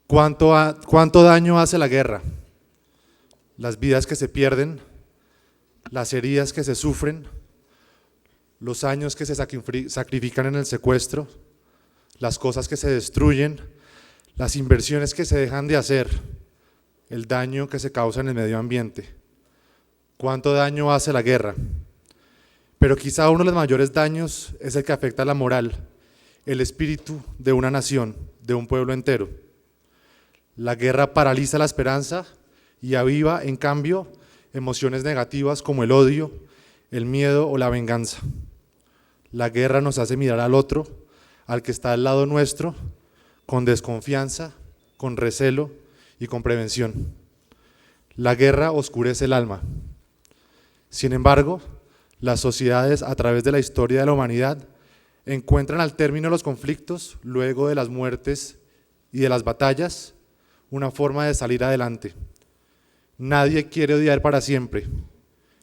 ¿Cuánto daño hace la guerra? Las vidas que se pierden, las heridas que se sufren, los años que se sacrifican en el secuestro, las cosas que se destruyen, las inversiones que se dejan de hacer, el daño que se causa en el medio ambiente. ¿Cuánto daño hace la guerra? Pero quizá uno de los mayores daños es el que afecta a la moral, el espíritu de una nación, de un pueblo entero. La guerra paraliza la esperanza y aviva, en cambio, emociones negativas como el odio, el miedo o la venganza. La guerra nos hace mirar al otro, al que está al lado nuestro, con desconfianza, con recelo y con prevención. La guerra oscurece el alma. Sin embargo, las sociedades a través de la historia de la humanidad encuentran al término de los conflictos, luego de las muertes y de las batallas, una forma de salir adelante. Nadie quiere odiar para siempre,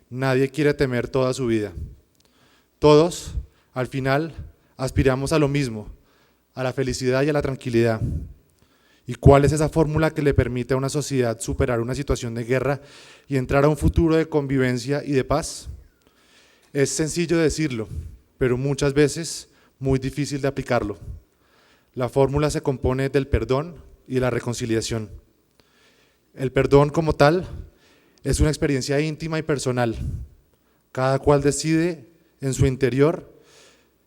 nadie quiere temer toda su vida. Todos, al final, aspiramos a lo mismo, a la felicidad y a la tranquilidad. ¿Y cuál es esa fórmula que le permite a una sociedad superar una situación de guerra y entrar a un futuro de convivencia y de paz? Es sencillo decirlo, pero muchas veces muy difícil de aplicarlo. La fórmula se compone del perdón y de la reconciliación. El perdón como tal es una experiencia íntima y personal. Cada cual decide en su interior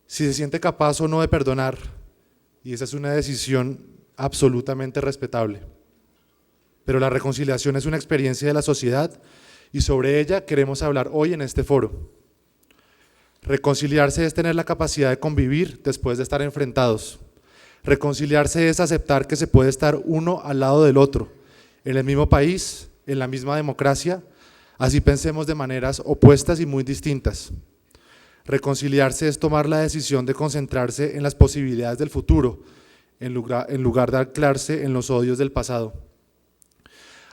si se siente capaz o no de perdonar, y esa es una decisión absolutamente respetable. Pero la reconciliación es una experiencia de la sociedad y sobre ella queremos hablar hoy en este foro. Reconciliarse es tener la capacidad de convivir después de estar enfrentados. Reconciliarse es aceptar que se puede estar uno al lado del otro, en el mismo país, en la misma democracia, así pensemos de maneras opuestas y muy distintas. Reconciliarse es tomar la decisión de concentrarse en las posibilidades del futuro, en lugar de anclarse en los odios del pasado.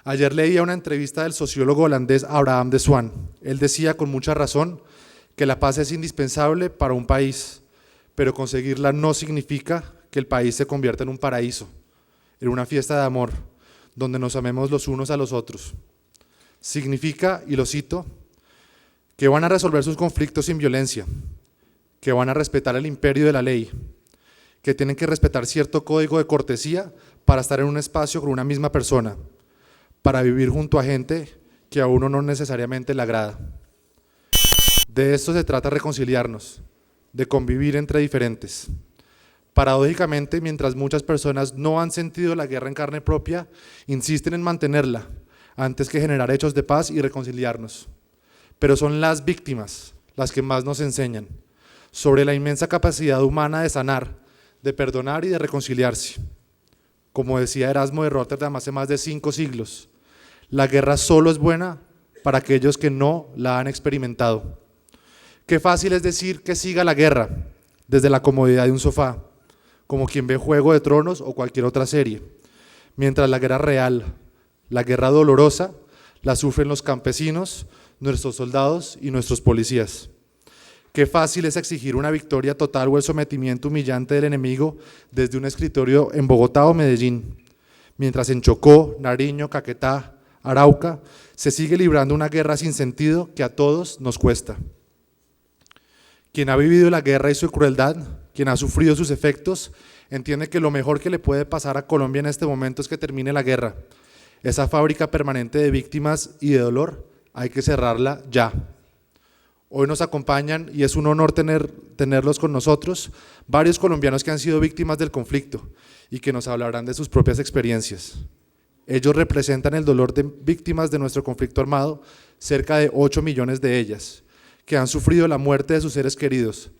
Ayer leía una entrevista del sociólogo holandés Abraham de Swaan. Él decía con mucha razón que la paz es indispensable para un país, pero conseguirla no significa que el país se convierta en un paraíso, en una fiesta de amor, donde nos amemos los unos a los otros. Significa, y lo cito, que van a resolver sus conflictos sin violencia, que van a respetar el imperio de la ley, que tienen que respetar cierto código de cortesía para estar en un espacio con una misma persona, para vivir junto a gente que a uno no necesariamente le agrada. De esto se trata reconciliarnos, de convivir entre diferentes. Paradójicamente, mientras muchas personas no han sentido la guerra en carne propia, insisten en mantenerla, antes que generar hechos de paz y reconciliarnos. Pero son las víctimas las que más nos enseñan sobre la inmensa capacidad humana de sanar, de perdonar y de reconciliarse. Como decía Erasmo de Róterdam hace más de 5 siglos, la guerra solo es buena para aquellos que no la han experimentado. Qué fácil es decir que siga la guerra desde la comodidad de un sofá, como quien ve Juego de Tronos o cualquier otra serie, mientras la guerra real, la guerra dolorosa, la sufren los campesinos, nuestros soldados y nuestros policías. Qué fácil es exigir una victoria total o el sometimiento humillante del enemigo desde un escritorio en Bogotá o Medellín, mientras en Chocó, Nariño, Caquetá, Arauca se sigue librando una guerra sin sentido que a todos nos cuesta. Quien ha vivido la guerra y su crueldad, quien ha sufrido sus efectos, entiende que lo mejor que le puede pasar a Colombia en este momento es que termine la guerra. Esa fábrica permanente de víctimas y de dolor hay que cerrarla ya. Hoy nos acompañan, y es un honor tenerlos con nosotros, varios colombianos que han sido víctimas del conflicto y que nos hablarán de sus propias experiencias. Ellos representan el dolor de víctimas de nuestro conflicto armado, cerca de 8 millones de ellas, que han sufrido la muerte de sus seres queridos,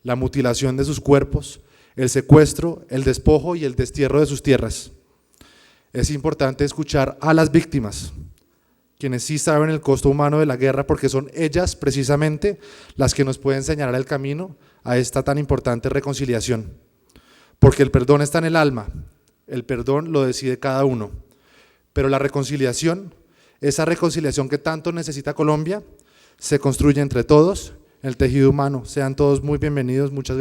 la mutilación de sus cuerpos, el secuestro, el despojo y el destierro de sus tierras. Es importante escuchar a las víctimas, quienes sí saben el costo humano de la guerra, porque son ellas precisamente las que nos pueden señalar el camino a esta tan importante reconciliación. Porque el perdón está en el alma, el perdón lo decide cada uno, pero la reconciliación, esa reconciliación que tanto necesita Colombia, se construye entre todos, en el tejido humano. Sean todos muy bienvenidos, muchas gracias.